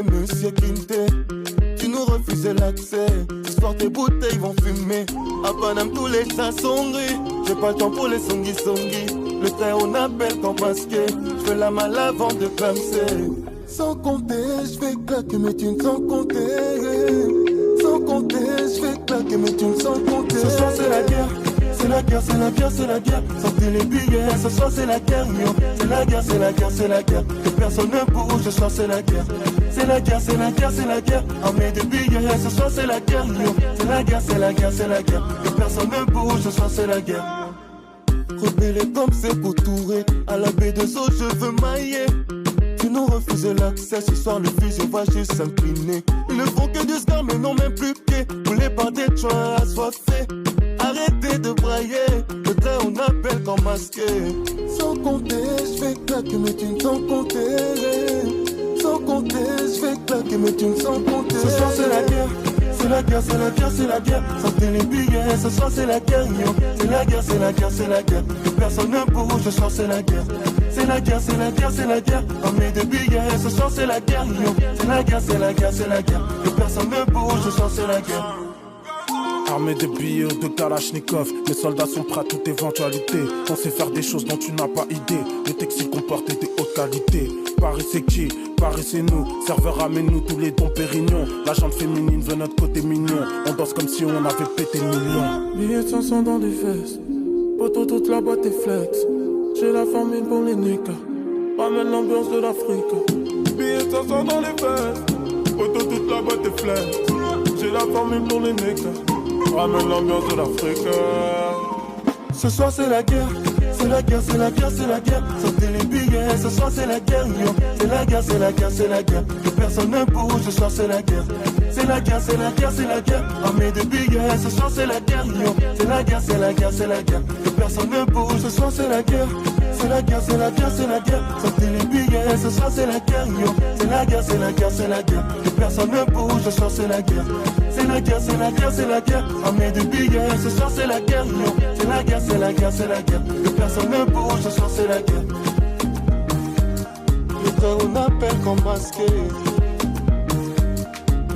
c'est Monsieur Kinte. Tu nous refuses l'accès. Ce soir tes bouteilles vont fumer. À Paname tous les tas sont gris. J'ai pas le temps pour les songi. Le train on appelle quand masqué. Je fais la malle avant de clamser. Sans compter, je vais claquer mes thunes sans compter. Sans compter, je vais claquer mes thunes sans compter. Ce soir c'est la guerre. C'est la guerre, c'est la guerre, c'est la guerre. Sortez les billets, ce soir c'est la guerre, yo. C'est la guerre, c'est la guerre, c'est la guerre. Que personne ne bouge, ce soir c'est la guerre. C'est la guerre, c'est la guerre, c'est la guerre. Armée de billets, ce soir c'est la guerre, yo. C'est la guerre, c'est la guerre, c'est la guerre. Que personne ne bouge, ce soir c'est la guerre. Rebellé comme c'est pour Touré. À la baie de Sceaux, je veux mailler. Tu nous refuses l'accès, ce soir le fusil va juste s'incliner. Ils ne font que du scar mais n'ont même plus pied. Vous les partez de joint assoiffés. Arrêtez de brailler, le train on appelle quand masqué. Sans compter, je vais claquer mes thunes sans compter. Sans compter, je vais claquer mes thunes sans compter. Ce soir c'est la guerre, c'est la guerre, c'est la guerre, c'est la guerre. Sortez les billets, ce soir c'est la guerre, yo. C'est la guerre, c'est la guerre, c'est la guerre. Que personne ne bouge, ce soir c'est la guerre. C'est la guerre, c'est la guerre, c'est la guerre. Armée de billets, ce soir c'est la guerre, yo. C'est la guerre, c'est la guerre, c'est la guerre. Que personne ne bouge, ce soir c'est la guerre. Armée de billets de Kalachnikov, mes soldats sont prêts à toute éventualité. On sait faire des choses dont tu n'as pas idée. Les textiles comportent des hautes qualités. Paris c'est qui? Paris c'est nous. Serveur ramène-nous tous les dons Pérignon. La jante féminine veut notre côté mignon. On danse comme si on avait pété le million. Billets de 500 dans les fesses. Poto toute la boîte est flex. J'ai la famille pour les nicas. Ramène l'ambiance de l'Afrique. Billets de 500 dans les fesses. Poto toute la boîte est flex. J'ai la famille pour les nicas. Ramène l'ambiance de l'Afrique. Ce soir c'est la guerre, c'est la guerre, c'est la guerre, c'est la guerre. Sortez les billets, ce soir c'est la guerre, yo. C'est la guerre, c'est la guerre, c'est la guerre. Que personne ne bouge, ce soir c'est la guerre. C'est la guerre, c'est la guerre, c'est la guerre. Armée de billets, ce soir c'est la guerre, yo. C'est la guerre, c'est la guerre, c'est la guerre. Que personne ne bouge, ce soir c'est la guerre. C'est la guerre, c'est la guerre, c'est la guerre. Sortez les billets, ce soir c'est la guerre, yo. C'est la guerre, c'est la guerre, c'est la guerre. Que personne ne bouge, ce soir c'est la guerre. C'est la guerre, c'est la guerre, c'est la guerre. Armée de billets, ce soir c'est la guerre, yo. C'est la guerre, c'est la guerre, c'est la guerre. Que personne ne bouge, ce soir c'est la guerre. Le train on appelle comme masqué.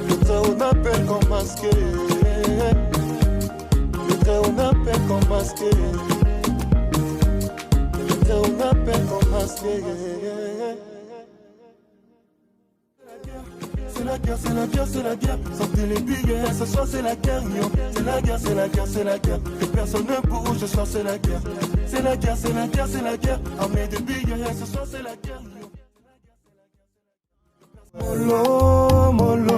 Le train on appelle comme masqué. Le train on appelle comme masqué. Le train on appelle comme masqué. C'est la guerre, c'est la guerre, c'est la guerre. Sortez les billets, ce soir c'est la guerre, yo. C'est la guerre, c'est la guerre, c'est la guerre. Que personne ne bouge, ce soir c'est la guerre. C'est la guerre, c'est la guerre, c'est la guerre. Armée de billets, ce soir c'est la guerre, yo. Molo, molo.